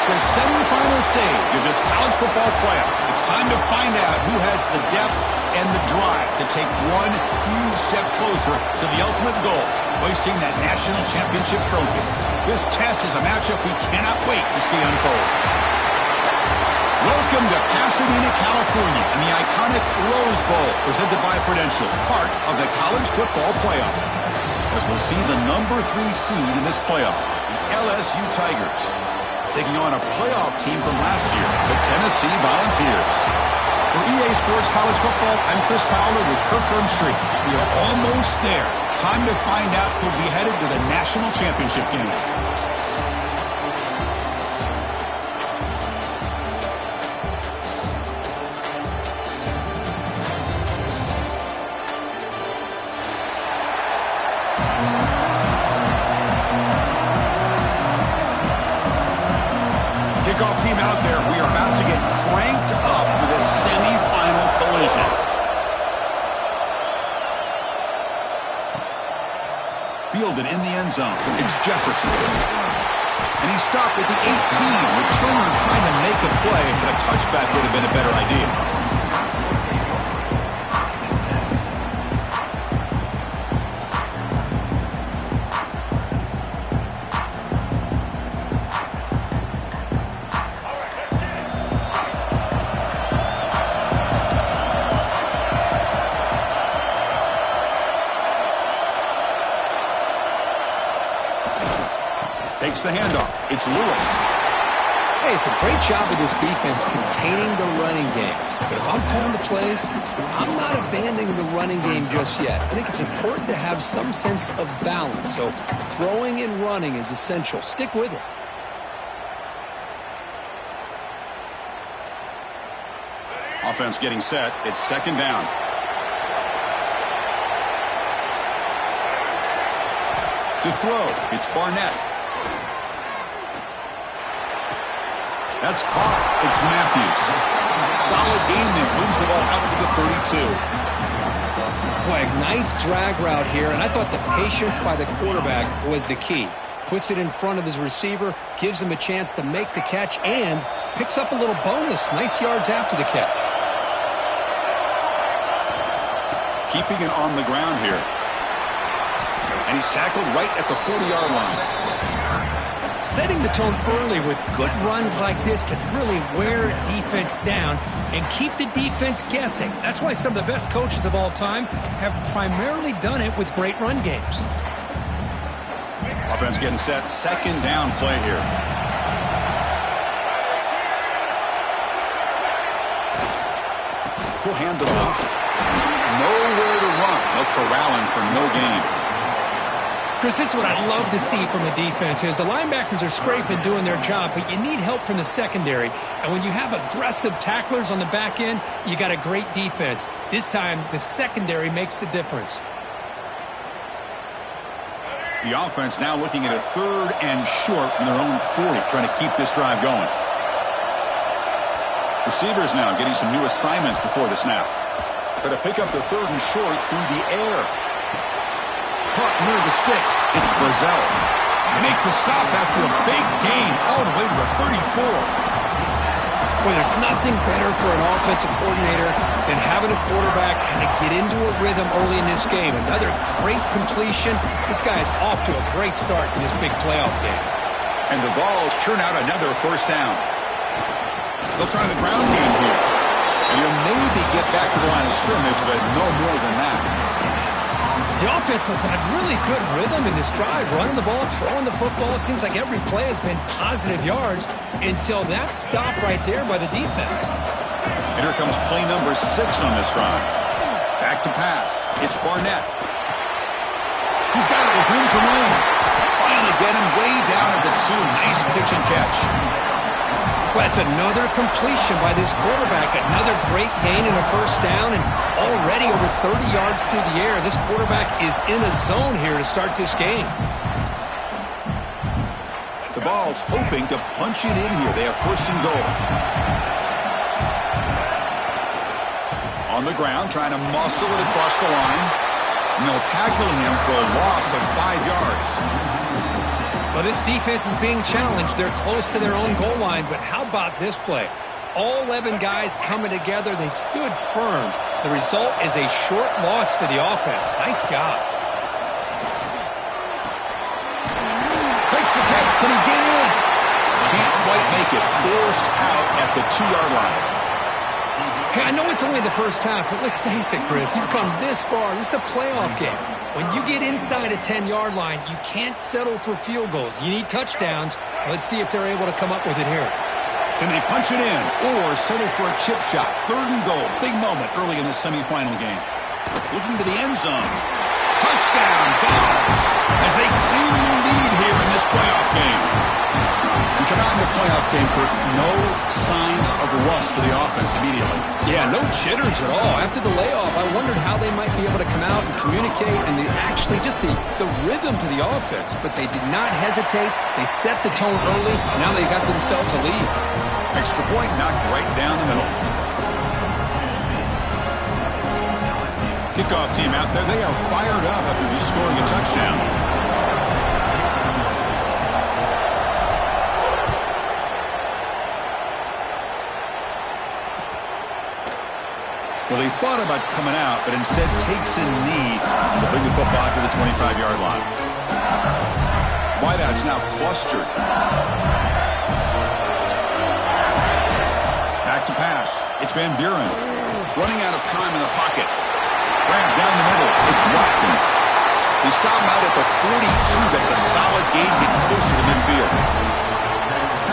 the semifinal stage of this college football playoff. It's time to find out who has the depth and the drive to take one huge step closer to the ultimate goal, hoisting that national championship trophy. This test is a matchup we cannot wait to see unfold. Welcome to Pasadena, California, and the iconic Rose Bowl, presented by Prudential, part of the college football playoff. As we'll see the number 3 seed in this playoff, the LSU Tigers, taking on a playoff team from last year, the Tennessee Volunteers. For EA Sports College Football, I'm Chris Fowler with Kirk Herbstreit. We are almost there. Time to find out who'll be headed to the national championship game. Kickoff team out there. We are about to get cranked up with a semifinal collision. Fielded in the end zone. It's Jefferson. And he stopped at the 18. Returner trying to make a play, but a touchback would have been a better idea. Takes the handoff. It's Lewis. Hey, it's a great job of this defense containing the running game. But if I'm calling the plays, I'm not abandoning the running game just yet. I think it's important to have some sense of balance. So throwing and running is essential. Stick with it. Offense getting set. It's second down. To throw, it's Barnett. That's caught. It's Matthews. Solid gain there. Moves the ball out to the 32. Boy, a nice drag route here, and I thought the patience by the quarterback was the key. Puts it in front of his receiver, gives him a chance to make the catch, and picks up a little bonus. Nice yards after the catch. Keeping it on the ground here. And he's tackled right at the 40-yard line. Setting the tone early with good runs like this can really wear defense down and keep the defense guessing. That's why some of the best coaches of all time have primarily done it with great run games. Offense getting set. Second down play here. He'll hand it off. Nowhere to run. They'll corral him for no gain. Chris, this is what I love to see from a defense is the linebackers are scraping, doing their job, but you need help from the secondary. And when you have aggressive tacklers on the back end, you got a great defense. This time, the secondary makes the difference. The offense now looking at a third and short from their own 40, trying to keep this drive going. Receivers now getting some new assignments before the snap. Try to pick up the third and short through the air. Caught near the sticks. It's Brazzell. They make the stop after a big gain all the way to the 34. Well, there's nothing better for an offensive coordinator than having a quarterback kind of get into a rhythm early in this game. Another great completion. This guy is off to a great start in this big playoff game. And the Vols churn out another first down. They'll try the ground game here. And you'll maybe get back to the line of scrimmage, but no more than that. The offense has had really good rhythm in this drive, running the ball, throwing the football. It seems like every play has been positive yards until that stop right there by the defense. And here comes play number 6 on this drive. Back to pass. It's Barnett. He's got it with room to run. Finally get him way down at the 2. Nice pitch and catch. Well, that's another completion by this quarterback. Another great gain in a first down, and already over 30 yards through the air. This quarterback is in a zone here to start this game. The Vols hoping to punch it in here. They have first and goal. On the ground, trying to muscle it across the line. And they'll tackle him for a loss of 5 yards. Well, this defense is being challenged. They're close to their own goal line, but how about this play? All 11 guys coming together. They stood firm. The result is a short loss for the offense. Nice job. Makes the catch. Can he get in? Can't quite make it. Forced out at the 2-yard line. Hey, I know it's only the first half, but let's face it, Chris. You've come this far. This is a playoff game. When you get inside a 10-yard line, you can't settle for field goals. You need touchdowns. Let's see if they're able to come up with it here. Can they punch it in or settle for a chip shot? 3rd and goal. Big moment early in the semifinal game. Looking to the end zone. Touchdown, Vols, as they cleanly lead here in this playoff game. We come out in the playoff game, Kurt, no signs of rust for the offense immediately. Yeah, no jitters at all. After the layoff, I wondered how they might be able to come out and communicate and actually just the rhythm to the offense. But they did not hesitate. They set the tone early. Now they got themselves a lead. Extra point knocked right down the middle. Kickoff team out there. They are fired up after just scoring a touchdown. Well, he thought about coming out, but instead takes a knee to bring the football to the 25-yard line. Wideout's now clustered. Back to pass. It's Van Buren. Running out of time in the pocket. Grab down the middle. It's Watkins. They stop him out at the 42. That's a solid gain, getting closer to midfield.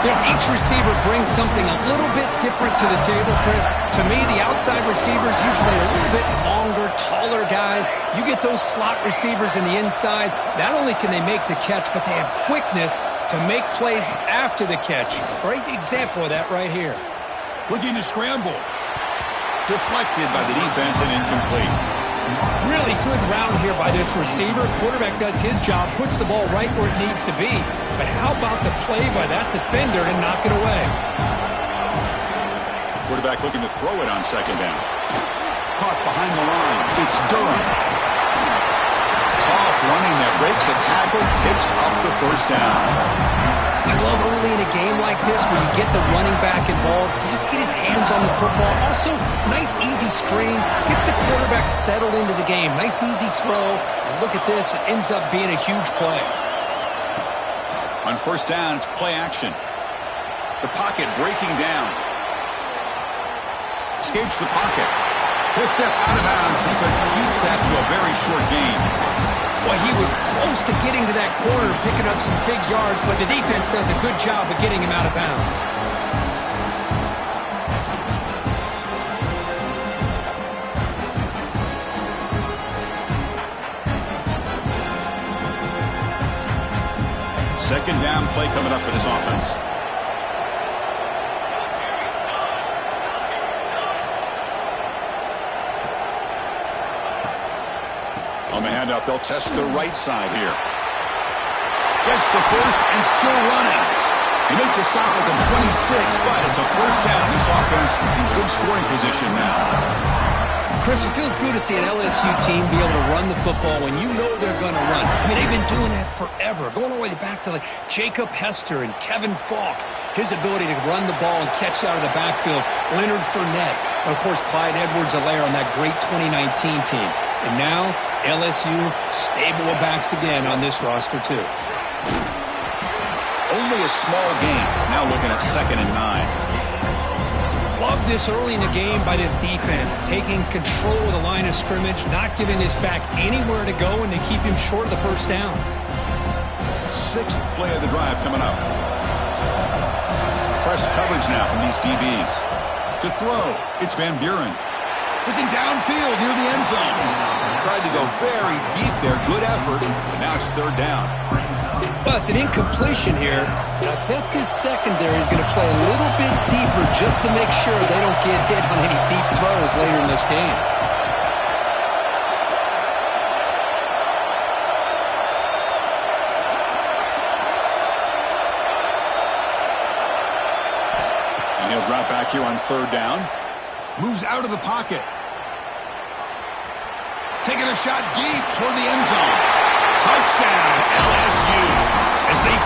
You know, each receiver brings something a little bit different to the table, Chris. To me, the outside receivers usually are a little bit longer, taller guys. You get those slot receivers in the inside, not only can they make the catch, but they have quickness to make plays after the catch. Great example of that right here. Looking to scramble. Deflected by the defense and incomplete. Really good route here by this receiver. Quarterback does his job, puts the ball right where it needs to be. But how about the play by that defender to knock it away? Quarterback looking to throw it on 2nd down. Caught behind the line. It's Durham. Tough running that breaks a tackle, picks up the 1st down. I love early in a game like this where you get the running back involved. You just get his hands on the football. Also, nice easy screen. Gets the quarterback settled into the game. Nice easy throw. And look at this. It ends up being a huge play. On 1st down, it's play action. The pocket breaking down. Escapes the pocket. He'll step out of bounds. Defense keeps that to a very short gain. Well, he was close to getting to that corner, picking up some big yards, but the defense does a good job of getting him out of bounds. Second down play coming up for this offense. On the handout, they'll test the right side here. Gets the first and still running. They make the stop at the 26, but it's a 1st down. This offense in good scoring position now. Chris, it feels good to see an LSU team be able to run the football when you know they're going to run. I mean, they've been doing that forever, going all the way back to like Jacob Hester and Kevin Falk. His ability to run the ball and catch out of the backfield. Leonard Fournette. And, of course, Clyde Edwards-Helaire on that great 2019 team. And now, LSU stable of backs again on this roster, too. Only a small gain. Now looking at 2nd and 9. Love this early in the game by this defense, taking control of the line of scrimmage, not giving this back anywhere to go, and they keep him short of the 1st down. 6th play of the drive coming up. Press coverage now from these DBs. To throw, it's Van Buren. Looking downfield near the end zone. Tried to go very deep there. Good effort. But now it's 3rd down. Well, it's an incompletion here. But I bet this secondary is going to play a little bit deeper just to make sure they don't get hit on any deep throws later in this game. And he'll drop back here on 3rd down. Moves out of the pocket. Taking a shot deep toward the end zone. Touchdown, LSU, as they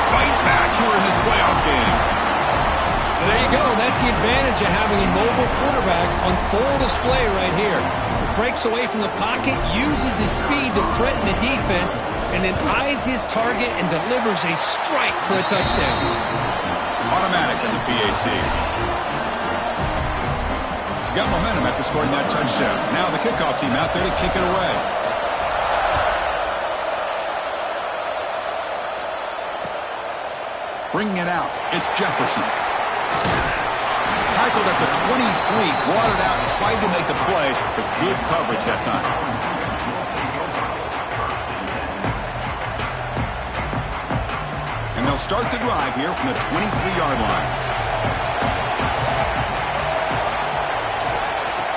gets the advantage of having a mobile quarterback on full display right here. He breaks away from the pocket, uses his speed to threaten the defense, and then eyes his target and delivers a strike for a touchdown. Automatic in the PAT. Got momentum after scoring that touchdown. Now the kickoff team out there to kick it away. Bringing it out, it's Jefferson. Tackled at the 23, brought it out, tried to make the play, but good coverage that time. And they'll start the drive here from the 23-yard line.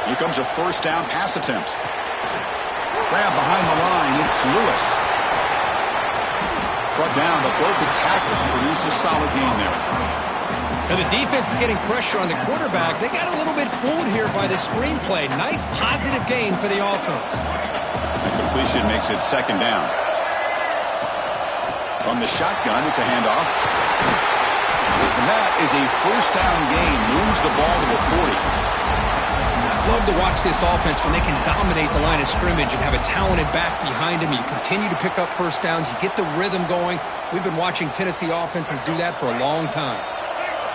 Here comes a first down pass attempt. Grab behind the line, it's Lewis. Brought down, but both the tackles produce a solid gain there. Now the defense is getting pressure on the quarterback. They got a little bit fooled here by the screenplay. Nice positive gain for the offense. The completion makes it second down. From the shotgun, it's a handoff. And that is a first down gain. Moves the ball to the 40. Love to watch this offense when they can dominate the line of scrimmage and have a talented back behind them. You continue to pick up first downs. You get the rhythm going. We've been watching Tennessee offenses do that for a long time.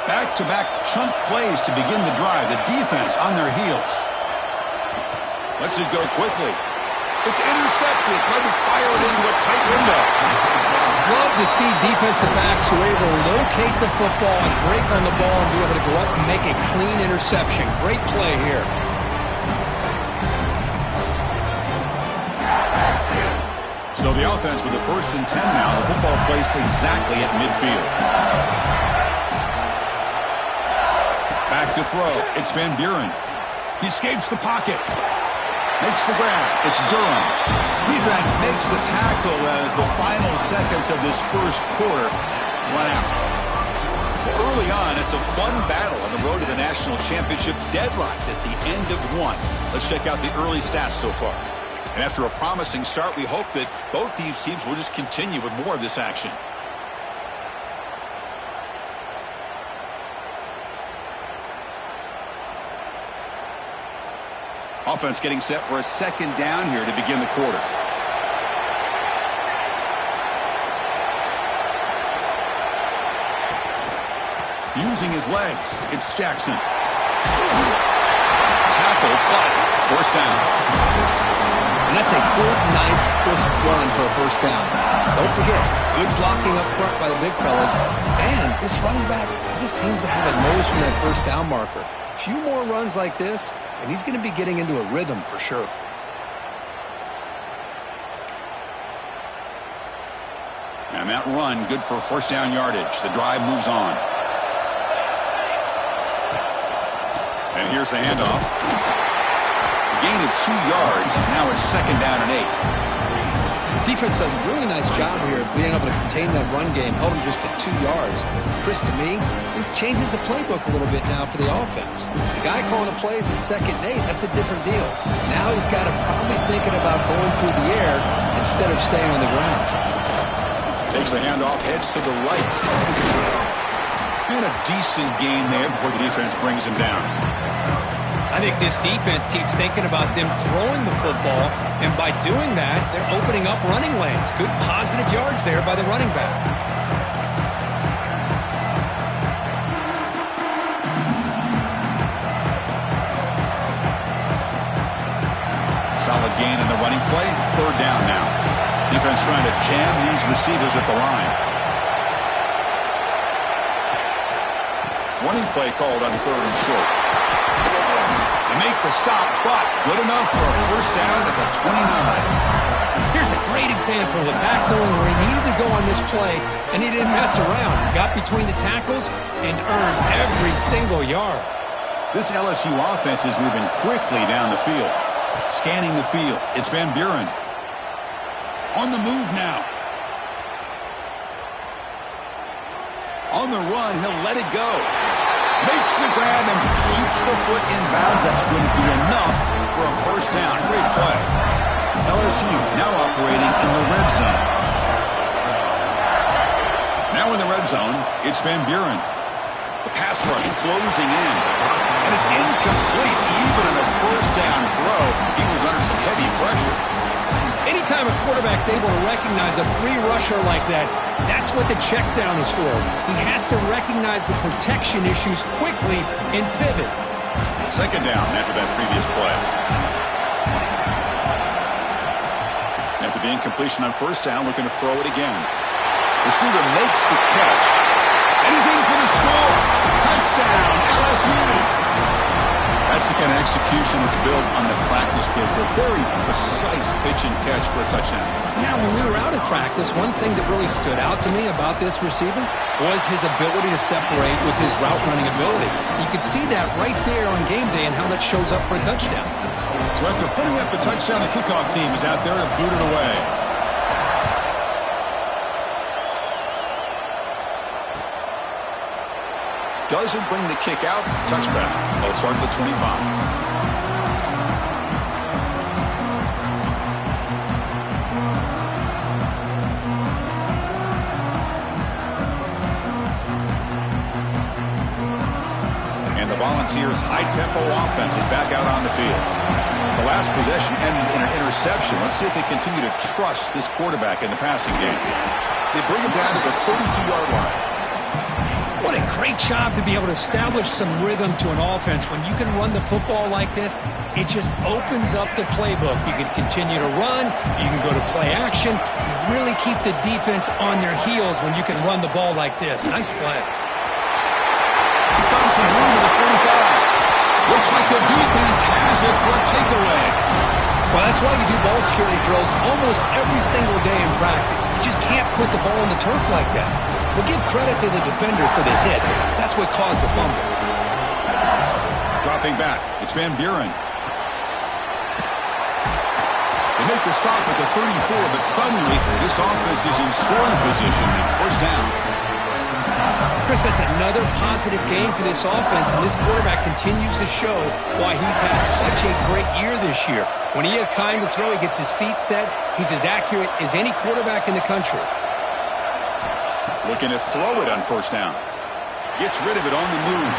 Back-to-back chunk plays to begin the drive. The defense on their heels. Lets it go quickly. It's intercepted. Tried to fire it into a tight window. Love to see defensive backs who are able to locate the football and break on the ball and be able to go up and make a clean interception. Great play here. So the offense with the 1st and 10 now. The football placed exactly at midfield. Back to throw. It's Van Buren. He escapes the pocket. Makes the grab. It's Durham. Defense makes the tackle as the final seconds of this first quarter run out. Well, early on, it's a fun battle on the road to the national championship, deadlocked at the end of one. Let's check out the early stats so far. And after a promising start, we hope that both these teams will just continue with more of this action. Offense getting set for a second down here to begin the quarter. Using his legs, it's Jackson. Tackle, but first down. And that's a good, nice, crisp run for a first down. Don't forget, good blocking up front by the big fellas. And this running back, he just seems to have a nose for that first down marker. A few more runs like this, and he's going to be getting into a rhythm for sure. And that run, good for first down yardage. The drive moves on. And here's the handoff. Gain of 2 yards. Now it's second down and 8. Defense does a really nice job here of being able to contain that run game. Held him just at 2 yards. Chris, to me, this changes the playbook a little bit now for the offense. The guy calling the plays at second and 8, that's a different deal. Now he's got to probably thinking about going through the air instead of staying on the ground. Takes the handoff, heads to the right. And a decent gain there before the defense brings him down. I think this defense keeps thinking about them throwing the football, and by doing that, they're opening up running lanes. Good positive yards there by the running back. Solid gain in the running play. Third down now. Defense trying to jam these receivers at the line. Running play called on 3rd and short. Make the stop, but good enough for a first down at the 29. Here's a great example of the back knowing where he needed to go on this play, and he didn't mess around. He got between the tackles and earned every single yard. This LSU offense is moving quickly down the field. Scanning the field, it's Van Buren. On the move now. On the run, he'll let it go. Makes the grab and keeps the foot in bounds. That's going to be enough for a first down. Great play. LSU now operating in the red zone. Now in the red zone, it's Van Buren. The pass rush closing in. And it's incomplete. Even in a first down throw, he was under some heavy pressure. Anytime a quarterback's able to recognize a free rusher like that, that's what the check down is for. He has to recognize the protection issues quickly and pivot. Second down after that previous play. After the incompletion on first down, looking to throw it again. Receiver makes the catch, and he's in for the score. Touchdown, LSU. That's the kind of execution that's built on the practice field. A very precise pitch and catch for a touchdown. Yeah, when we were out at practice, one thing that really stood out to me about this receiver was his ability to separate with his route running ability. You could see that right there on game day and how that shows up for a touchdown. So after putting up the touchdown, the kickoff team is out there to boot it away. Doesn't bring the kick out. Touchback. They'll start at the 25. And the Volunteers' high-tempo offense is back out on the field. The last possession ended in an interception. Let's see if they continue to trust this quarterback in the passing game. They bring him down to the 32-yard line. What a great job to be able to establish some rhythm to an offense. When you can run the football like this, it just opens up the playbook. You can continue to run. You can go to play action. You really keep the defense on their heels when you can run the ball like this. Nice play. He's found some room at the 45. Looks like the defense has it for a takeaway. Well, that's why you do ball security drills almost every single day in practice. You just can't put the ball on the turf like that. But give credit to the defender for the hit, because that's what caused the fumble. Dropping back, it's Van Buren. They make the stop at the 34, but suddenly this offense is in scoring position. First down. Chris, that's another positive game for this offense, and this quarterback continues to show why he's had such a great year this year. When he has time to throw, he gets his feet set. He's as accurate as any quarterback in the country. Looking to throw it on first down. Gets rid of it on the move.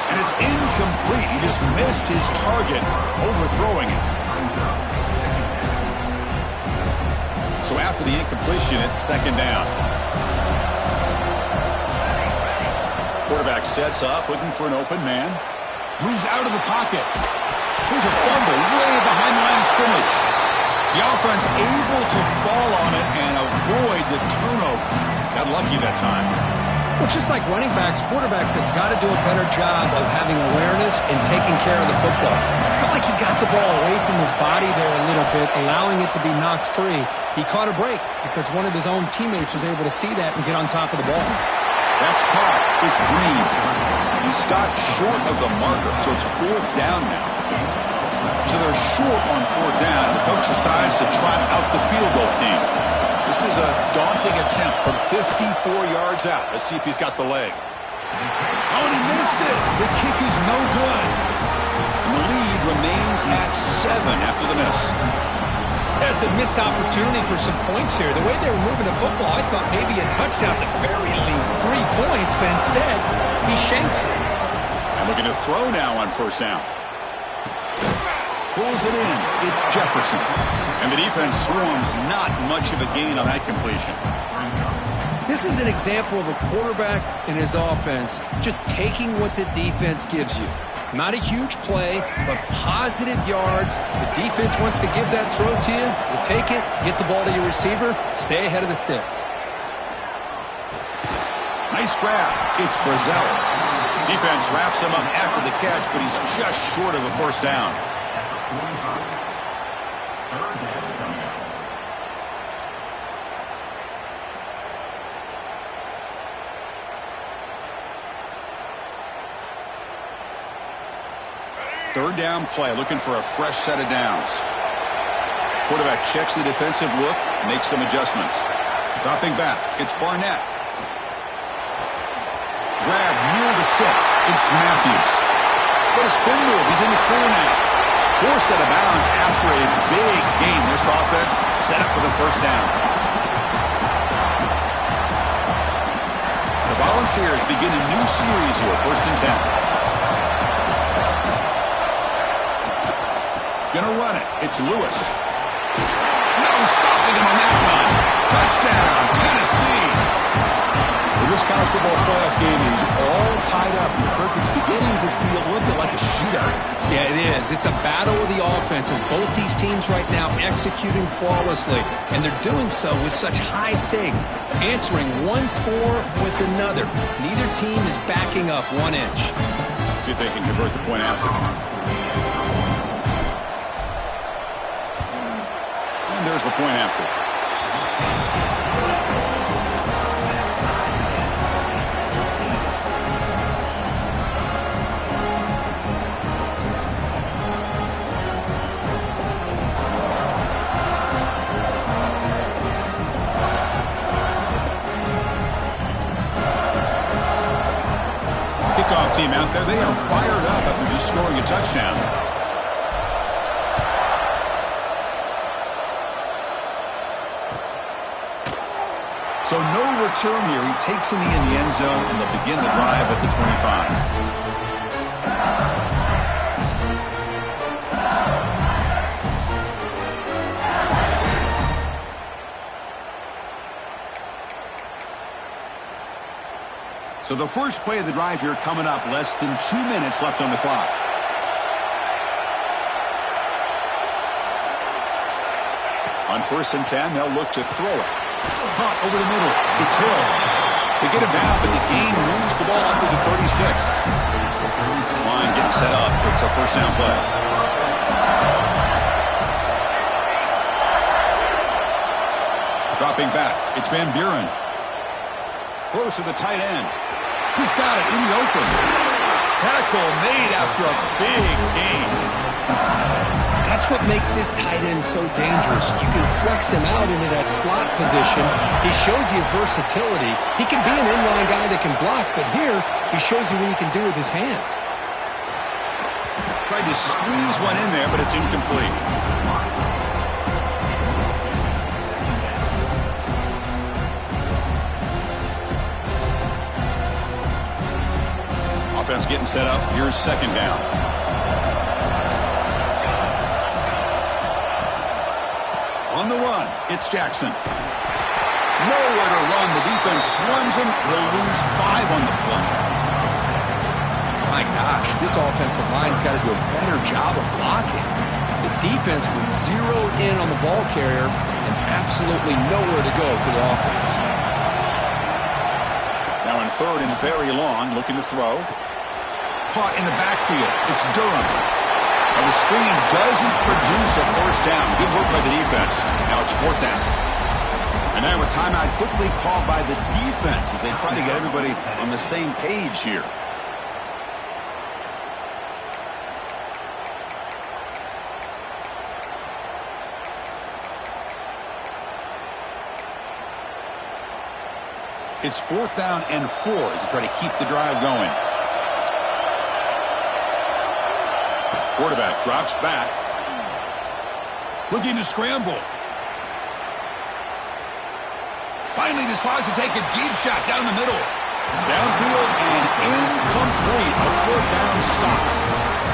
And it's incomplete. He just missed his target, overthrowing it. So after the incompletion, it's second down. Quarterback sets up, looking for an open man. Moves out of the pocket. Here's a fumble way behind the line of scrimmage. The offense able to fall on it and avoid the turnover. Got lucky that time. Well, just like running backs, quarterbacks have got to do a better job of having awareness and taking care of the football. I felt like he got the ball away from his body there a little bit, allowing it to be knocked free. He caught a break because one of his own teammates was able to see that and get on top of the ball. That's caught. It's Green. He stopped short of the marker, so it's fourth down now. So they're short on fourth down, and the coach decides to trot out the field goal team. This is a daunting attempt from 54 yards out. Let's see if he's got the leg. Oh, and he missed it. The kick is no good. And the lead remains at 7 after the miss. That's a missed opportunity for some points here. The way they were moving the football, I thought maybe a touchdown, at the very least 3 points, but instead, he shanks it. And looking to throw now on first down. Pulls it in. It's Jefferson. And the defense swarms, not much of a gain on that completion. This is an example of a quarterback and his offense just taking what the defense gives you. Not a huge play, but positive yards. The defense wants to give that throw to you. You take it, get the ball to your receiver, stay ahead of the sticks. Nice grab. It's Brazzell. Defense wraps him up after the catch, but he's just short of a first down. Third down play, looking for a fresh set of downs. Quarterback checks the defensive look, makes some adjustments. Dropping back, it's Barnett. Grab near the sticks, it's Matthews. What a spin move, he's in the clear now. Forced out of bounds after a big game. This offense set up with a first down. The Volunteers begin a new series here, 1st and 10. Gonna run it. It's Lewis. No stopping him on that run. Touchdown, Tennessee. Well, this college football playoff game is all tied up. And Kirk, it's beginning to feel a little bit like a shootout. Yeah, it is. It's a battle of the offenses. Both these teams right now executing flawlessly, and they're doing so with such high stakes, answering one score with another. Neither team is backing up 1 inch. See if they can convert the point after. And there's the point after. Kickoff team out there. They are fired up after just scoring a touchdown. So no return here. He takes in the end zone, and they'll begin the drive at the 25. So the first play of the drive here coming up, less than 2 minutes left on the clock. On 1st and 10, they'll look to throw it. Caught over the middle. It's Hill. They get him down, but the gain moves the ball up to the 36. This line getting set up. It's a 1st down play. Dropping back. It's Van Buren. Throws to the tight end. He's got it in the open. Tackle made after a big gain. That's what makes this tight end so dangerous. You can flex him out into that slot position. He shows you his versatility. He can be an inline guy that can block, but here he shows you what he can do with his hands. Tried to squeeze one in there, but it's incomplete. Offense getting set up. Here's 2nd down. On the run, it's Jackson. Nowhere to run. The defense swarms him. He'll lose 5 on the play. My gosh, this offensive line's got to do a better job of blocking. The defense was zeroed in on the ball carrier and absolutely nowhere to go for the offense. Now in 3rd and very long, looking to throw. Caught in the backfield. It's Durham. And the screen doesn't produce a 1st down. Good work by the defense. Now it's 4th down. And now a timeout quickly called by the defense as they try to get everybody on the same page here. It's 4th down and 4 as they try to keep the drive going. Quarterback drops back. Looking to scramble. Finally decides to take a deep shot down the middle. Downfield and incomplete. A 4th down stop.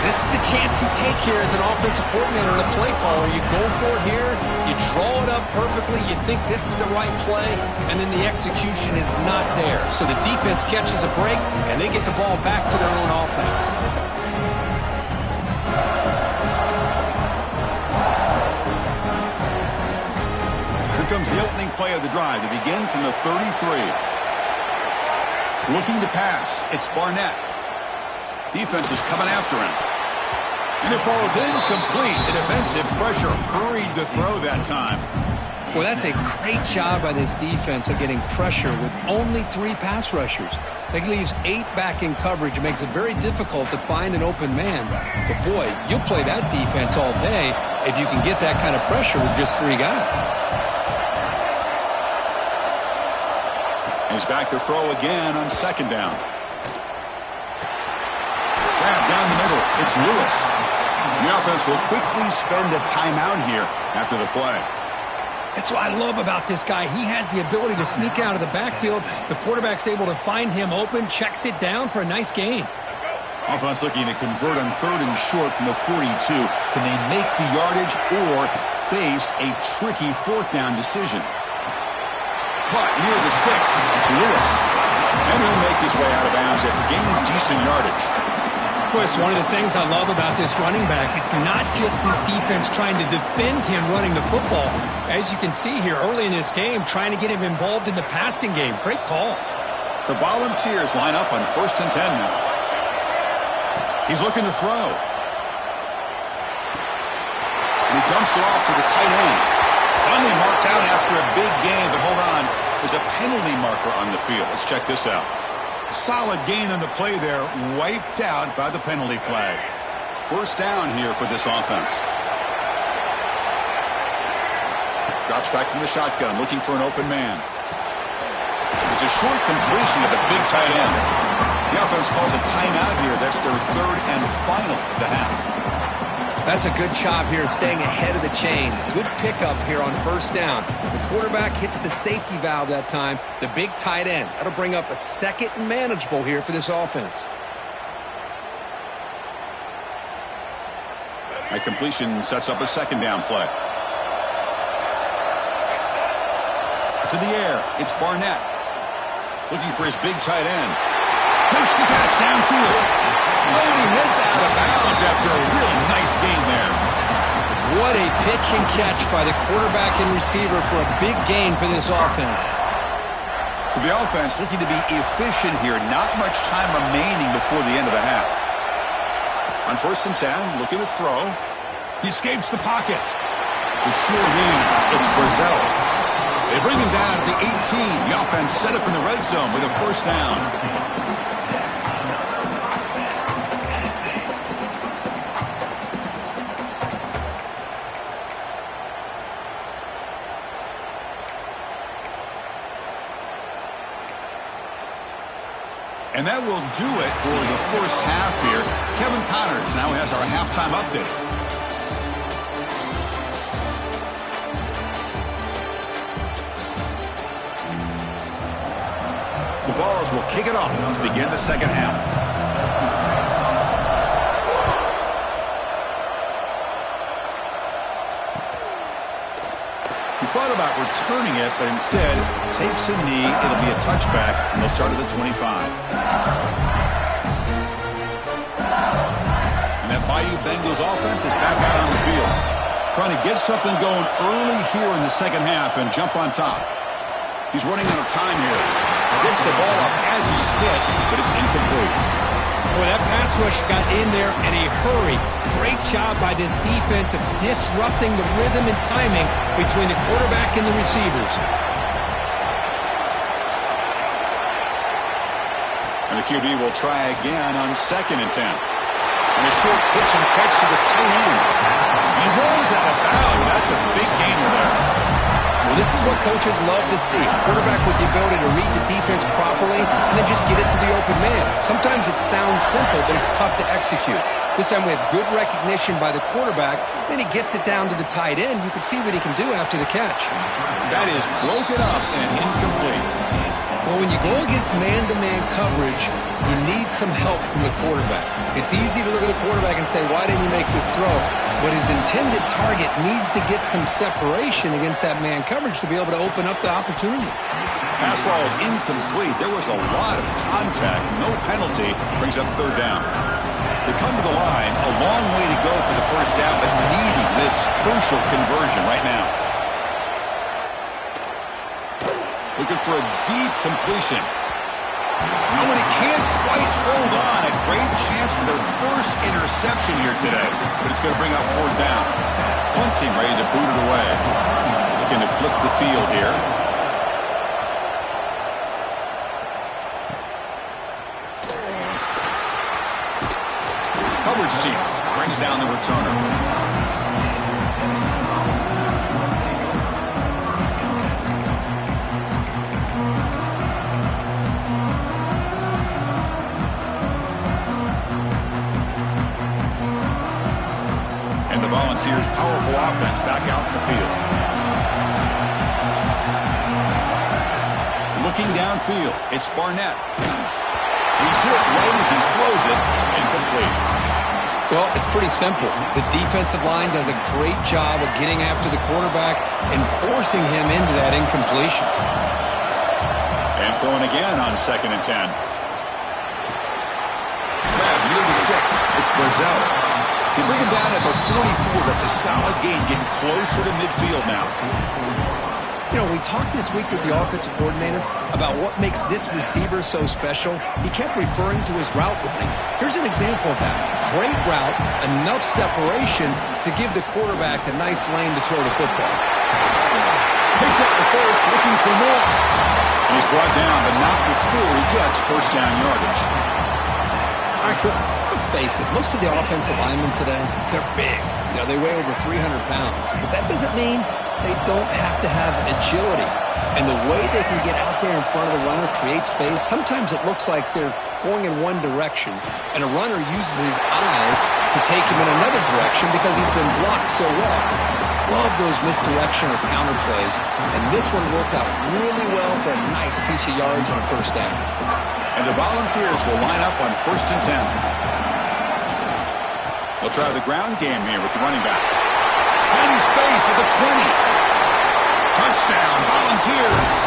This is the chance you take here as an offensive coordinator and a play caller. You go for it here. You draw it up perfectly. You think this is the right play, and then the execution is not there. So the defense catches a break, and they get the ball back to their own offense. Here comes the opening play of the drive to begin from the 33. Looking to pass. It's Barnett. Defense is coming after him. And it falls incomplete. The defensive pressure hurried to throw that time. Well, that's a great job by this defense of getting pressure with only 3 pass rushers. That leaves 8 back in coverage. It makes it very difficult to find an open man. But, boy, you'll play that defense all day if you can get that kind of pressure with just 3 guys. He's back to throw again on 2nd down. Grab down the middle. It's Lewis. The offense will quickly spend a timeout here after the play. That's what I love about this guy. He has the ability to sneak out of the backfield. The quarterback's able to find him open, checks it down for a nice gain. Offense looking to convert on 3rd and short from the 42. Can they make the yardage or face a tricky 4th down decision? Caught near the sticks. It's Lewis. And he'll make his way out of bounds after gaining decent yardage. Well, it's one of the things I love about this running back. It's not just this defense trying to defend him running the football. As you can see here early in this game, trying to get him involved in the passing game. Great call. The Volunteers line up on 1st and 10 now. He's looking to throw. And he dumps it off to the tight end. Finally marked out after a big game, but hold on. There's a penalty marker on the field. Let's check this out. Solid gain on the play there, wiped out by the penalty flag. 1st down here for this offense. Drops back from the shotgun, looking for an open man. It's a short completion to the big tight end. The offense calls a timeout here. That's their 3rd and final of the half. That's a good job here staying ahead of the chains. Good pickup here on 1st down. The quarterback hits the safety valve that time. The big tight end. That'll bring up a 2nd and manageable here for this offense. A completion sets up a 2nd down play. To the air, it's Barnett. Looking for his big tight end. Makes the catch downfield. Oh, and he heads out of bounds after a really nice gain there. What a pitch and catch by the quarterback and receiver for a big gain for this offense. So the offense looking to be efficient here. Not much time remaining before the end of the half. On 1st and 10, looking to throw. He escapes the pocket. The sure hands, it's Brazil. They bring him down at the 18. The offense set up in the red zone with a 1st down. And that will do it for the 1st half here. Kevin Connors now has our halftime update. The Vols will kick it off to begin the 2nd half. He thought about returning it, but instead takes a knee. It'll be a touchback, and they'll start at the 25. And that Bayou Bengals offense is back out on the field. Trying to get something going early here in the 2nd half and jump on top. He's running out of time here. Gets the ball up as he's hit, but it's incomplete. Well, that pass rush got in there in a hurry. Great job by this defense of disrupting the rhythm and timing between the quarterback and the receivers. And the QB will try again on 2nd and 10. And a short pitch and catch to the tight end. He rolls out of bounds. That's a big gainer there. Well, this is what coaches love to see. A quarterback with the ability to read the defense properly and then just get it to the open man. Sometimes it sounds simple, but it's tough to execute. This time we have good recognition by the quarterback. Then he gets it down to the tight end. You can see what he can do after the catch. That is broken up and incomplete. Well, when you go against man-to-man coverage, you need some help from the quarterback. It's easy to look at the quarterback and say, why didn't he make this throw? But his intended target needs to get some separation against that man coverage to be able to open up the opportunity. Pass ball is incomplete. There was a lot of contact. No penalty. Brings up 3rd down. They come to the line. A long way to go for the 1st down, but needing this crucial conversion right now. Looking for a deep completion. Oh, and he can't quite hold on. A great chance for their 1st interception here today. But it's going to bring up 4th down. Punting, ready to boot it away. Looking to flip the field here. Coverage seat brings down the returner. And the Volunteers' powerful offense back out in the field. looking downfield. It's Barnett. He's hit right as he throws it. Incomplete. Well, it's pretty simple. The defensive line does a great job of getting after the quarterback and forcing him into that incompletion. And throwing again on 2nd and 10. Grab near the sticks. It's Brazzell. They bring him down at the 44. That's a solid gain, getting closer to midfield now. You know, we talked this week with the offensive coordinator about what makes this receiver so special. He kept referring to his route running. Here's an example of that. Great route, enough separation to give the quarterback a nice lane to throw the football. Picks up the first, looking for more. He's brought down, but not before he gets first down yardage. All right, Chris, let's face it. Most of the offensive linemen today, they're big. You know, they weigh over 300 pounds. But that doesn't mean they don't have to have agility. And the way they can get out there in front of the runner, create space, sometimes it looks like they're going in one direction, and a runner uses his eyes to take him in another direction because he's been blocked so well. Love those misdirection or counter plays, and this one worked out really well for a nice piece of yards on a first down. And the Volunteers will line up on 1st and 10. They'll try the ground game here with the running back. Finding space at the 20. Touchdown, Volunteers.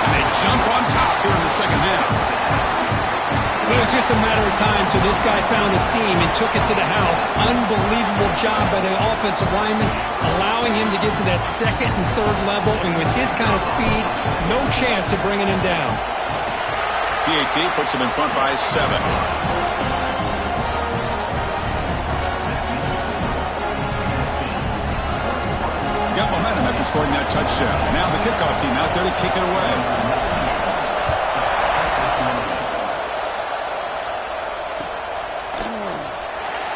And they jump on top here in the second half. It was just a matter of time till this guy found a seam and took it to the house. Unbelievable job by the offensive lineman, allowing him to get to that 2nd and 3rd level, and with his kind of speed, no chance of bringing him down. PAT puts him in front by 7. Got momentum after scoring that touchdown. Now the kickoff team out there to kick it away.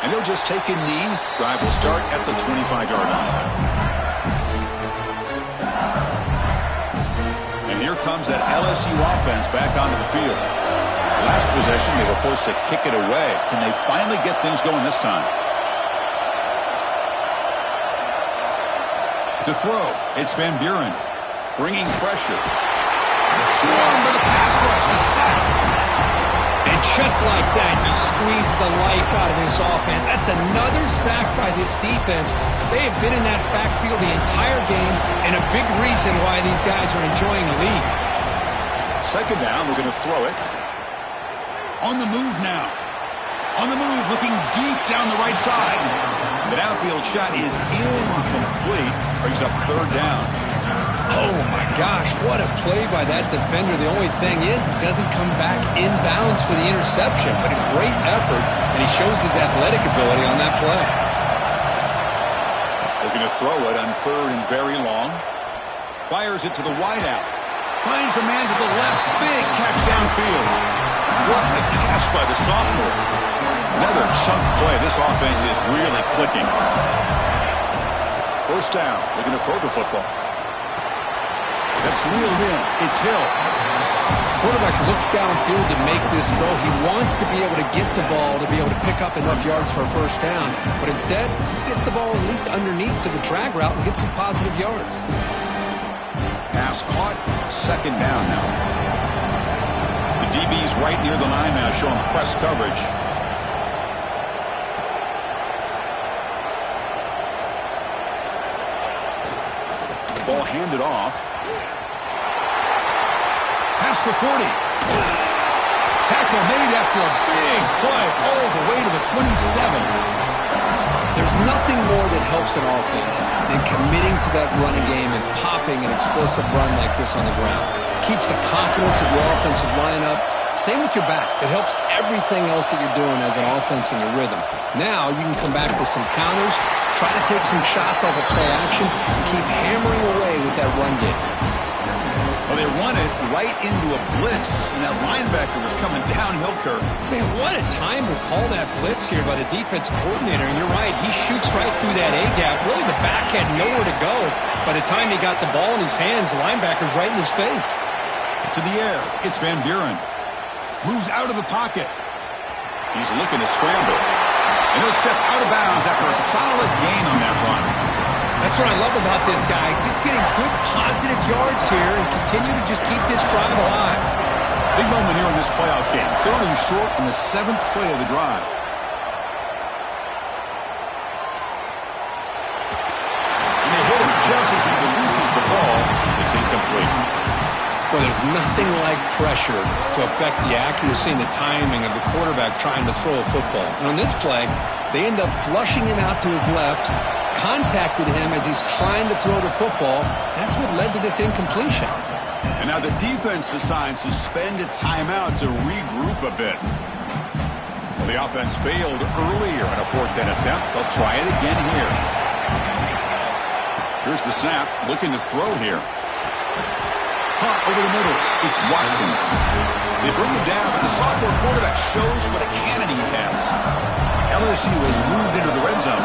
And he'll just take a knee. Drive will start at the 25-yard line. And here comes that LSU offense back onto the field. Last possession, they were forced to kick it away. Can they finally get things going this time? To throw, it's Van Buren, bringing pressure. Swarm with a pass rush. He's sacked. And just like that, he squeezed the life out of this offense. That's another sack by this defense. They have been in that backfield the entire game, and a big reason why these guys are enjoying the lead. 2nd down, we're going to throw it. On the move now. On the move, looking deep down the right side. The downfield shot is incomplete. Brings up 3rd down. Oh, my gosh, what a play by that defender. The only thing is he doesn't come back inbounds for the interception, but a great effort, and he shows his athletic ability on that play. Looking to throw it on 3rd and very long. Fires it to the wideout. Finds a man to the left. Big catch downfield. What a catch by the sophomore. Another chunk play. This offense is really clicking. 1st down. Looking to throw the football. That's reeled in. It's Hill. Quarterback looks downfield to make this throw. He wants to be able to get the ball to be able to pick up enough yards for a 1st down. But instead, he gets the ball at least underneath to the drag route and gets some positive yards. Pass caught. 2nd down now. The DB's right near the line now, showing press coverage. Ball handed off. Past the 40. Tackle made after a big play all the way to the 27. There's nothing more that helps an offense than committing to that running game and popping an explosive run like this on the ground. Keeps the confidence of your offensive lineup. Same with your back. It helps everything else that you're doing as an offense in your rhythm. Now you can come back with some counters, try to take some shots off of play action, and keep hammering away with that run game. Well, they run it right into a blitz, and that linebacker was coming downhill, Kirk. Man, what a time to call that blitz here by the defensive coordinator. And you're right, he shoots right through that A-gap. Really, the back had nowhere to go. By the time he got the ball in his hands, the linebacker's right in his face. To the air, it's Van Buren. Moves out of the pocket. He's looking to scramble. And he'll step out of bounds after a solid gain on that run. That's what I love about this guy. Just getting good, positive yards here and continue to just keep this drive alive. Big moment here in this playoff game. 3rd and short in the 7th play of the drive. And they hit him just as he releases the ball. It's incomplete. Well, there's nothing like pressure to affect the accuracy and the timing of the quarterback trying to throw a football. And on this play, they end up flushing him out to his left, contacted him as he's trying to throw the football. That's what led to this incompletion. And now the defense decides to spend a timeout to regroup a bit. Well, the offense failed earlier in a 4th down attempt. They'll try it again here. Here's the snap, looking to throw here. Caught over the middle. It's Watkins. They bring him down, but the sophomore quarterback shows what a cannon he has. LSU has moved into the red zone.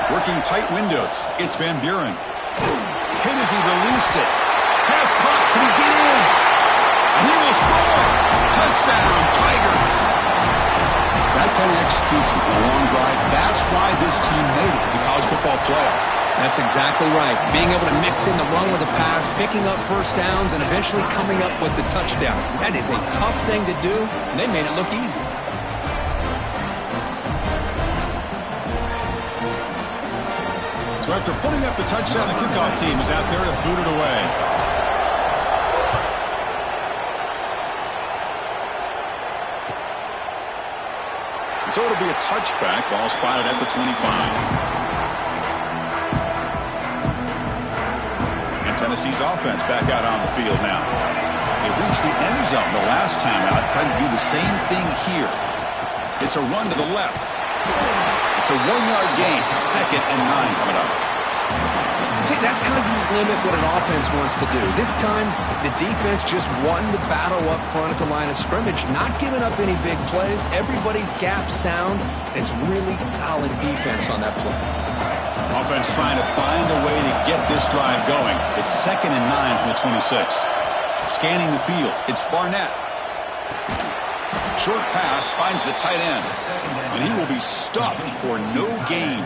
Working tight windows. It's Van Buren. Hit as he released it. Pass caught. Can he get in? And he will score. Touchdown, Tigers. That kind of execution on a long drive, that's why this team made it to the college football playoff. That's exactly right. Being able to mix in the run with the pass, picking up first downs, and eventually coming up with the touchdown. That is a tough thing to do, and they made it look easy. So after putting up the touchdown, the kickoff team is out there to boot it away. And so it'll be a touchback. Ball spotted at the 25. Tennessee's offense back out on the field now. They reached the end zone the last time out, trying to do the same thing here. It's a run to the left. It's a 1-yard gain. 2nd and 9 coming up. See, that's how you limit what an offense wants to do. This time, the defense just won the battle up front at the line of scrimmage, not giving up any big plays. Everybody's gap sound. It's really solid defense on that play. Offense trying to find a way to get this drive going. It's 2nd and 9 from the 26. Scanning the field. It's Barnett. Short pass finds the tight end. And he will be stuffed for no gain.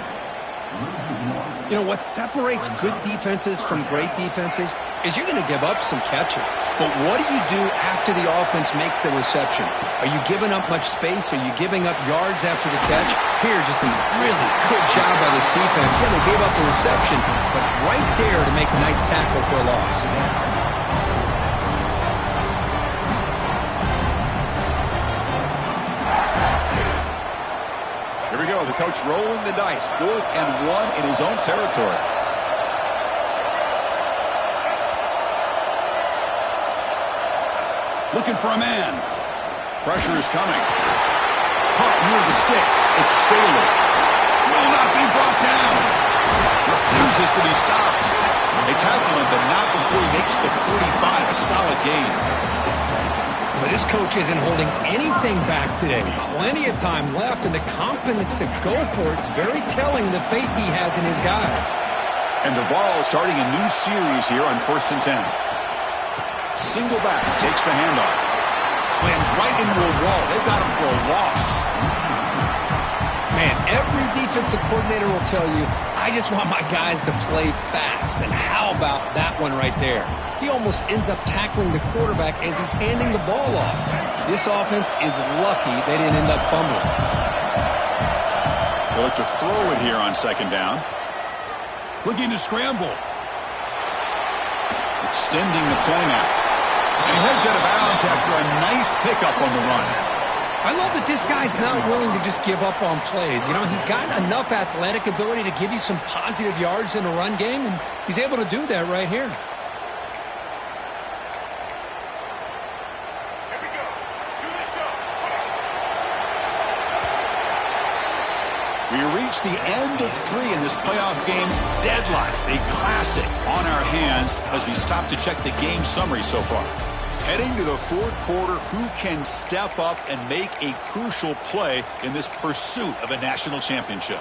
You know, what separates good defenses from great defenses is you're going to give up some catches. But what do you do after the offense makes the reception? Are you giving up much space? Are you giving up yards after the catch? Here, just a really good job by this defense. Yeah, they gave up the reception, but right there to make a nice tackle for a loss. Here we go. The coach rolling the dice. 4th and 1 in his own territory. Looking for a man. Pressure is coming. Caught near the sticks. It's Staley. Will not be brought down. Refuses to be stopped. They tackle him, but not before he makes the 45. A solid gain. But this coach isn't holding anything back today. Plenty of time left, and the confidence to go for it is very telling of the faith he has in his guys. And the Vol is starting a new series here on 1st and 10. Single back takes the handoff. Slams right into a wall. They've got him for a loss. Man, every defensive coordinator will tell you, I just want my guys to play fast. And how about that one right there? He almost ends up tackling the quarterback as he's handing the ball off. This offense is lucky they didn't end up fumbling. They look to throw it here on 2nd down. Looking to scramble. Extending the play now. And he heads out of bounds after a nice pickup on the run. I love that this guy's not willing to just give up on plays. You know, he's got enough athletic ability to give you some positive yards in the run game, and he's able to do that right here. We reach the end of 3 in this playoff game. Deadline, a classic on our hands as we stop to check the game summary so far. Heading to the 4th quarter, who can step up and make a crucial play in this pursuit of a national championship?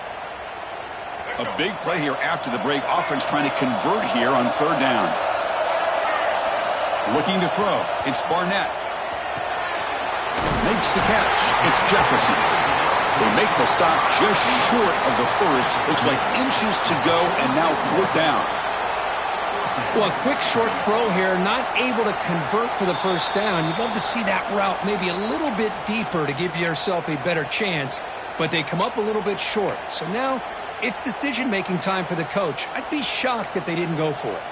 A big play here after the break. Offense trying to convert here on 3rd down. Looking to throw. It's Barnett. Makes the catch. It's Jefferson. They make the stop just short of the first. Looks like inches to go, and now 4th down. Well, a quick short throw here, not able to convert for the first down. You'd love to see that route maybe a little bit deeper to give yourself a better chance, but they come up a little bit short. So now it's decision-making time for the coach. I'd be shocked if they didn't go for it.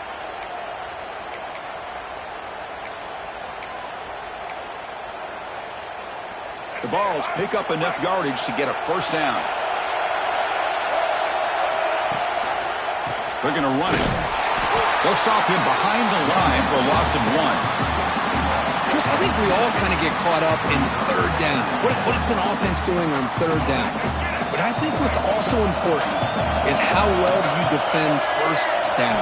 The Vols pick up enough yardage to get a first down. They're going to run it. They'll stop him behind the line for a loss of 1. Chris, I think we all kind of get caught up in 3rd down. What's an offense doing on 3rd down? But I think what's also important is how well do you defend 1st down.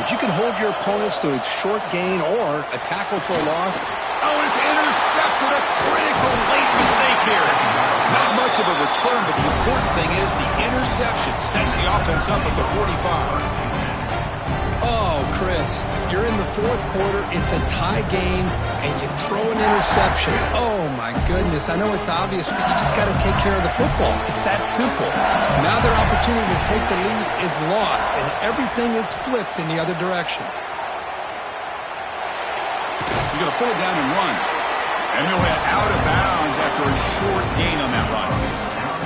If you can hold your opponents to a short gain or a tackle for a loss. Oh, it's intercepted. A critical late mistake here. Not much of a return, but the important thing is the interception sets the offense up at the 45. Oh, Chris, you're in the 4th quarter. It's a tie game, and you throw an interception. Oh, my goodness. I know it's obvious, but you just got to take care of the football. It's that simple. Now their opportunity to take the lead is lost, and everything is flipped in the other direction. He's going to pull it down and run. And he'll head out of bounds after a short gain on that run.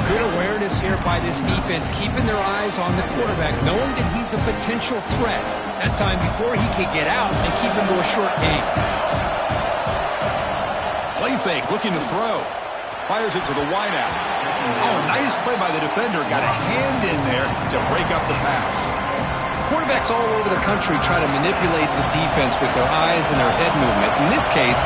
Good awareness here by this defense, keeping their eyes on the quarterback, knowing that he's a potential threat. That time before he could get out and keep him to a short gain. Play fake, looking to throw. Fires it to the wideout. Oh, nice play by the defender. Got a hand in there to break up the pass. Quarterbacks all over the country try to manipulate the defense with their eyes and their head movement. In this case,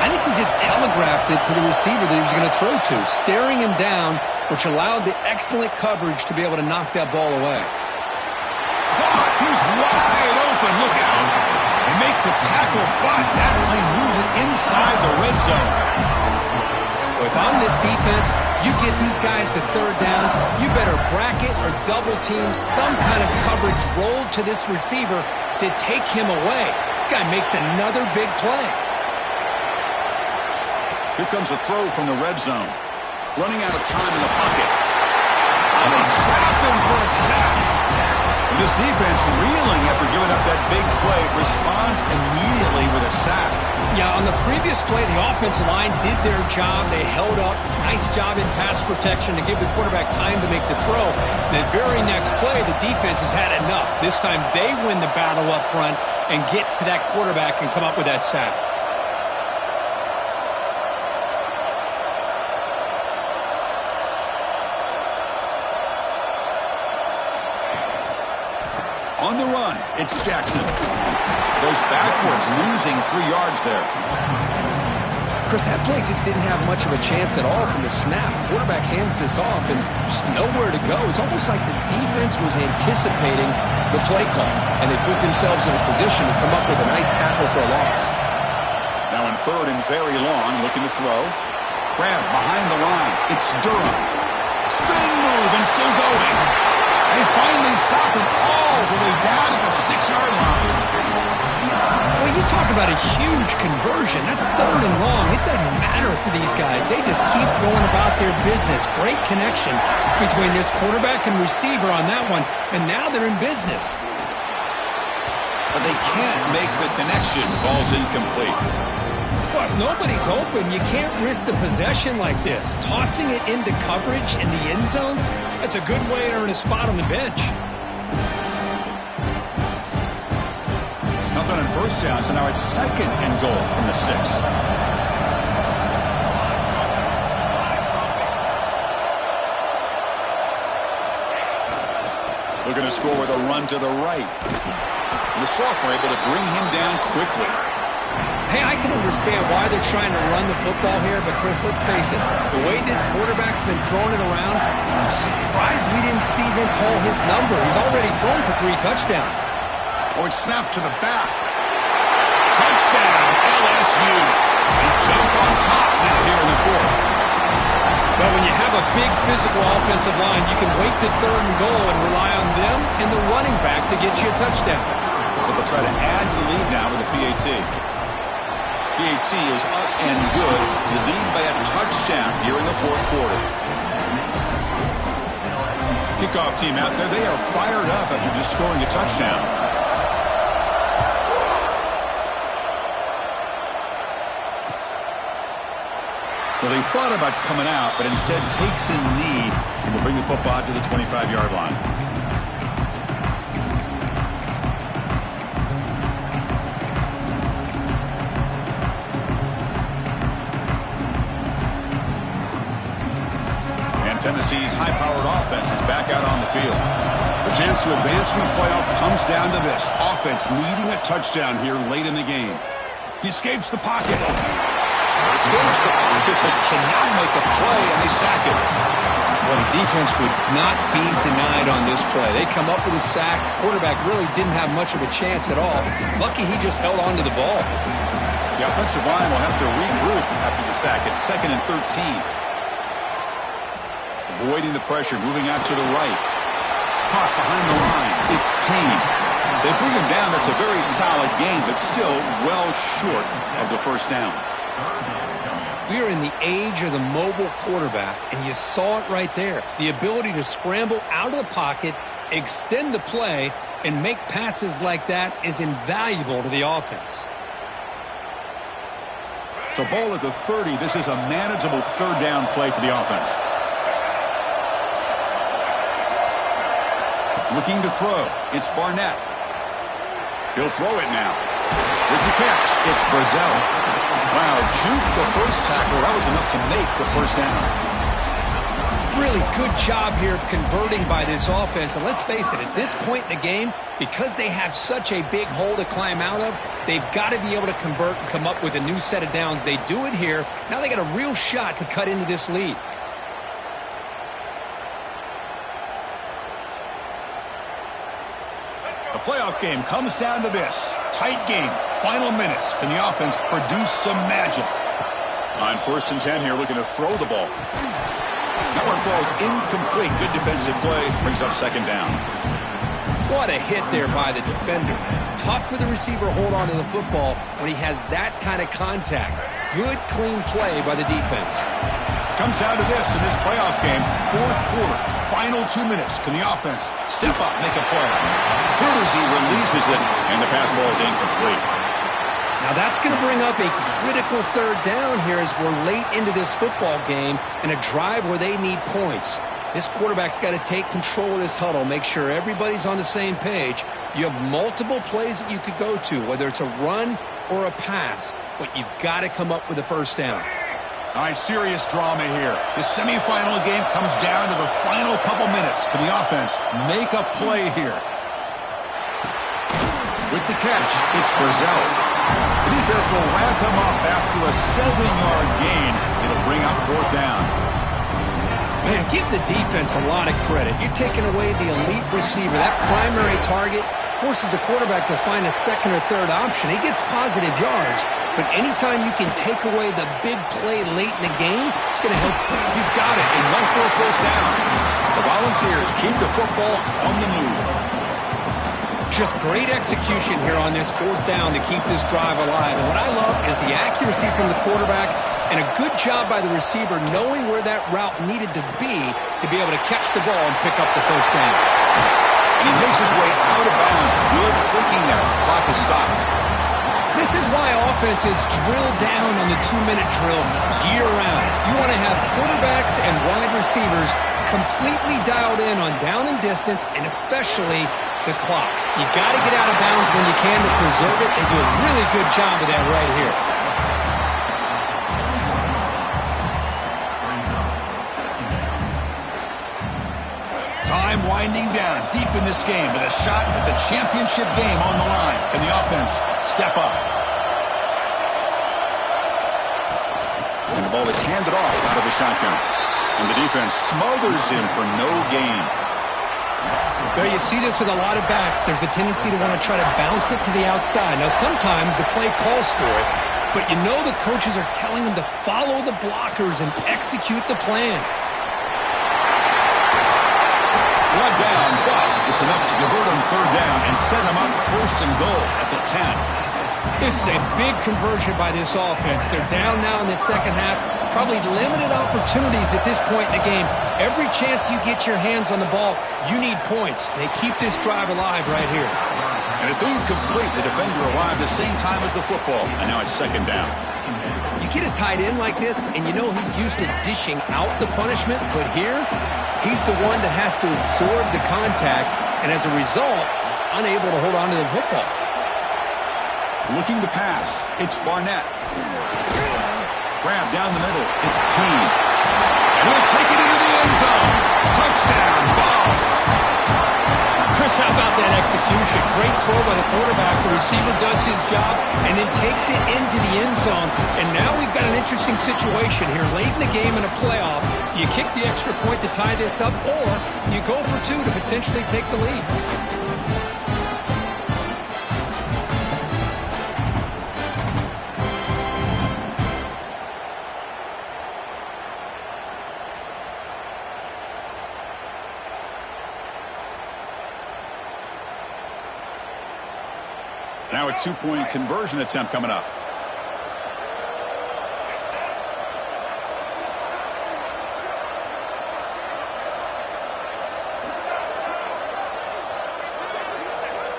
I think he just telegraphed it to the receiver that he was going to throw to, staring him down, which allowed the excellent coverage to be able to knock that ball away. Caught! He's wide open. Look out. They make the tackle, but that plane moves it inside the red zone. If I'm this defense, you get these guys to 3rd down, you better bracket or double team some kind of coverage rolled to this receiver to take him away. This guy makes another big play. Here comes a throw from the red zone. Running out of time in the pocket. And they trap him for a sack. And this defense, reeling after giving up that big play, responds immediately with a sack. Yeah, on the previous play, the offensive line did their job. They held up. Nice job in pass protection to give the quarterback time to make the throw. The very next play, the defense has had enough. This time they win the battle up front and get to that quarterback and come up with that sack. On the run, it's Jackson. Goes backwards, losing 3 yards there. Chris, that play just didn't have much of a chance at all from the snap. Quarterback hands this off and just nowhere to go. It's almost like the defense was anticipating the play call, and they put themselves in a position to come up with a nice tackle for a loss. Now in 3rd and very long, looking to throw. Grab behind the line. It's Durham. Spin move and still going. They finally stop him all the way down at the 6-yard line. Well, you talk about a huge conversion. That's 3rd and long. It doesn't matter for these guys. They just keep going about their business. Great connection between this quarterback and receiver on that one, and now they're in business. But they can't make the connection. Ball's incomplete. Well, if nobody's open, you can't risk the possession like this. Tossing it into coverage in the end zone, that's a good way to earn a spot on the bench. Nothing on 1st down, so now it's 2nd and goal from the 6. Looking to score with a run to the right. The sophomore able to bring him down quickly. Hey, I can understand why they're trying to run the football here, but Chris, let's face it, the way this quarterback's been throwing it around, I'm surprised we didn't see them call his number. He's already thrown for 3 touchdowns. Oh, it's snapped to the back. Touchdown, LSU. They jump on top now here in the 4th. But when you have a big physical offensive line, you can wait to 3rd and goal and rely on them and the running back to get you a touchdown. But they'll try to add to the lead now with a PAT. PAT is up and good. You lead by a touchdown here in the 4th quarter. Kickoff team out there, they are fired up after just scoring a touchdown. Well, they thought about coming out, but instead takes in the knee and will bring the football to the 25-yard line. And Tennessee's high-powered offense is back out on the field. The chance to advance in the playoff comes down to this. Offense needing a touchdown here late in the game. He escapes the pocket. Escapes the pocket, but cannot make a play, and they sack it. Well, the defense would not be denied on this play. They come up with a sack. Quarterback really didn't have much of a chance at all. Lucky he just held on to the ball. The offensive line will have to regroup after the sack. It's 2nd and 13. Avoiding the pressure, moving out to the right. Caught behind the line. It's Payne. They bring him down. That's a very solid game, but still well short of the first down. We are in the age of the mobile quarterback, and you saw it right there. The ability to scramble out of the pocket, extend the play, and make passes like that is invaluable to the offense. So ball at the 30. This is a manageable third down play for the offense. Looking to throw. It's Barnett. He'll throw it now. With the catch, it's Brazzell. Wow, juke the first tackle. That was enough to make the first down. Really good job here of converting by this offense. And let's face it, at this point in the game, because they have such a big hole to climb out of, they've got to be able to convert and come up with a new set of downs. They do it here. Now they got a real shot to cut into this lead. The playoff game comes down to this. Tight game. Final minutes. Can the offense produce some magic? On 1st and 10 here, looking to throw the ball. That one falls incomplete. Good defensive play. Brings up 2nd down. What a hit there by the defender. Tough for the receiver to hold on to the football when he has that kind of contact. Good, clean play by the defense. Comes down to this in this playoff game. 4th quarter. Final 2 minutes. Can the offense step up, make a play? He releases it, and the pass ball is incomplete. Now that's going to bring up a critical 3rd down here as we're late into this football game in a drive where they need points. This quarterback's got to take control of this huddle, make sure everybody's on the same page. You have multiple plays that you could go to, whether it's a run or a pass, but you've got to come up with a first down. All right, serious drama here. The semifinal game comes down to the final couple minutes. Can the offense make a play here? With the catch, it's Brazzell. The defense will wrap him up after a 7-yard gain. It'll bring up 4th down. Man, give the defense a lot of credit. You're taking away the elite receiver. That primary target forces the quarterback to find a 2nd or 3rd option. He gets positive yards, but anytime you can take away the big play late in the game, it's going to help. He's got it and went for a first down. The Volunteers keep the football on the move. Just great execution here on this 4th down to keep this drive alive. And what I love is the accuracy from the quarterback and a good job by the receiver knowing where that route needed to be able to catch the ball and pick up the first down. And he makes his way out of bounds. Good thinking there. Clock is stopped. This is why offenses drill down on the 2-minute drill year-round. You want to have quarterbacks and wide receivers completely dialed in on down and distance, and especially the clock. You got to get out of bounds when you can to preserve it. They do a really good job of that right here. Time winding down deep in this game with a shot at the championship game on the line. Can the offense step up? And the ball is handed off out of the shotgun. And the defense smothers him for no gain. Well, you see this with a lot of backs. There's a tendency to want to try to bounce it to the outside. Now, sometimes the play calls for it, but you know the coaches are telling them to follow the blockers and execute the plan. One down, but it's enough to convert on 3rd down and set them up 1st and goal at the 10. This is a big conversion by this offense. They're down now in the second half. probably limited opportunities at this point in the game. Every chance you get your hands on the ball, you need points. They keep this drive alive right here. And it's incomplete. The defender arrived the same time as the football, and now it's second down. You get a tight end like this, and you know he's used to dishing out the punishment, but here, he's the one that has to absorb the contact, and as a result, he's unable to hold on to the football. Looking to pass, it's Barnett. Grab down the middle, it's Payne. And he'll take it into the end zone. Touchdown, Vols. Chris, how about that execution? Great throw by the quarterback. The receiver does his job and then takes it into the end zone. And now we've got an interesting situation here. Late in the game in a playoff, do you kick the extra point to tie this up, or you go for two to potentially take the lead? Now a two-point conversion attempt coming up.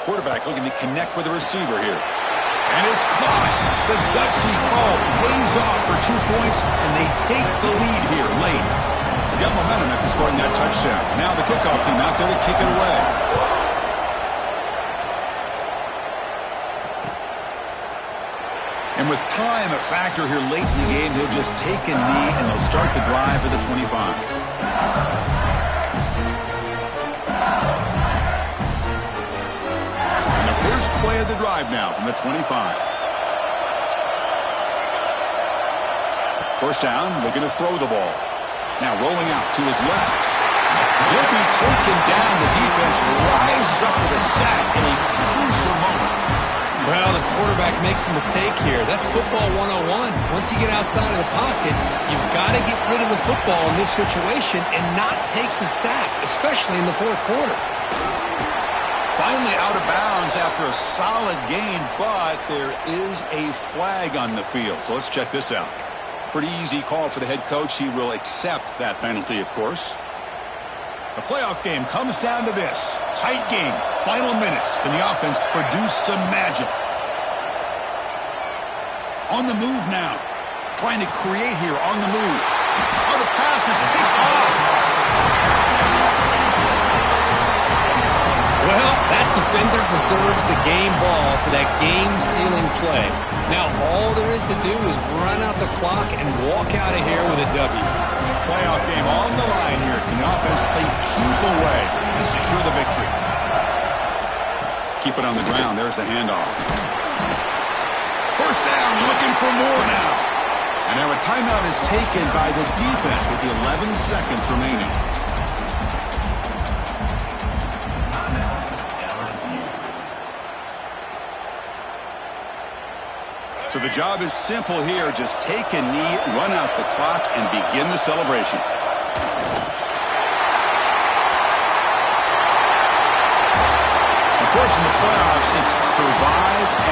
Quarterback looking to connect with the receiver here. And it's caught. The gutsy call pays off for 2 points, and they take the lead here late. They got momentum after scoring that touchdown. Now the kickoff team out there to kick it away. And with time a factor here late in the game, he'll just take a knee and they'll start the drive at the 25. And the first play of the drive now from the 25. First down, looking to throw the ball. Now rolling out to his left. He'll be taken down. The defense rises up with a sack in a crucial moment. Well, the quarterback makes a mistake here. That's football 101. Once you get outside of the pocket, you've got to get rid of the football in this situation and not take the sack, especially in the fourth quarter. Finally out of bounds after a solid gain, but there is a flag on the field. So let's check this out. Pretty easy call for the head coach. He will accept that penalty, of course. The playoff game comes down to this. Tight game. Final minutes. Can the offense produce some magic? On the move now. Trying to create here on the move. Oh, the pass is picked off. Well, that defender deserves the game ball for that game-sealing play. Now, all there is to do is run out the clock and walk out of here with a W. Playoff game on the line here. Can the offense play keep away and secure the victory? Keep it on the ground. There's the handoff. First down, looking for more now. And now a timeout is taken by the defense with the 11 seconds remaining. So the job is simple here. Just take a knee, run out the clock, and begin the celebration. Of course, in the playoffs, it's survive and